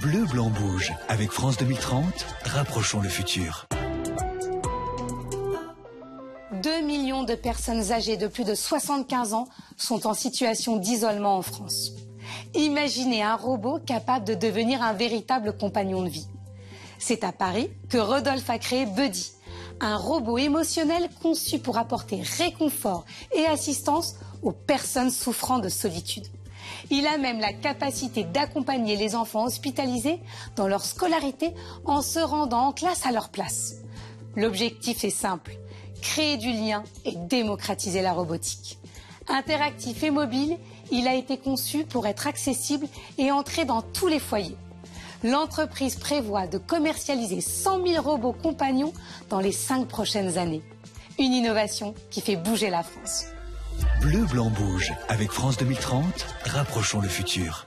Bleu, blanc, rouge. Avec France 2030, rapprochons le futur. 2 millions de personnes âgées de plus de 75 ans sont en situation d'isolement en France. Imaginez un robot capable de devenir un véritable compagnon de vie. C'est à Paris que Rodolphe a créé Buddy, un robot émotionnel conçu pour apporter réconfort et assistance aux personnes souffrant de solitude. Il a même la capacité d'accompagner les enfants hospitalisés dans leur scolarité en se rendant en classe à leur place. L'objectif est simple, créer du lien et démocratiser la robotique. Interactif et mobile, il a été conçu pour être accessible et entrer dans tous les foyers. L'entreprise prévoit de commercialiser 100 000 robots compagnons dans les 5 prochaines années. Une innovation qui fait bouger la France. Bleu, blanc, rouge. Avec France 2030, rapprochons le futur.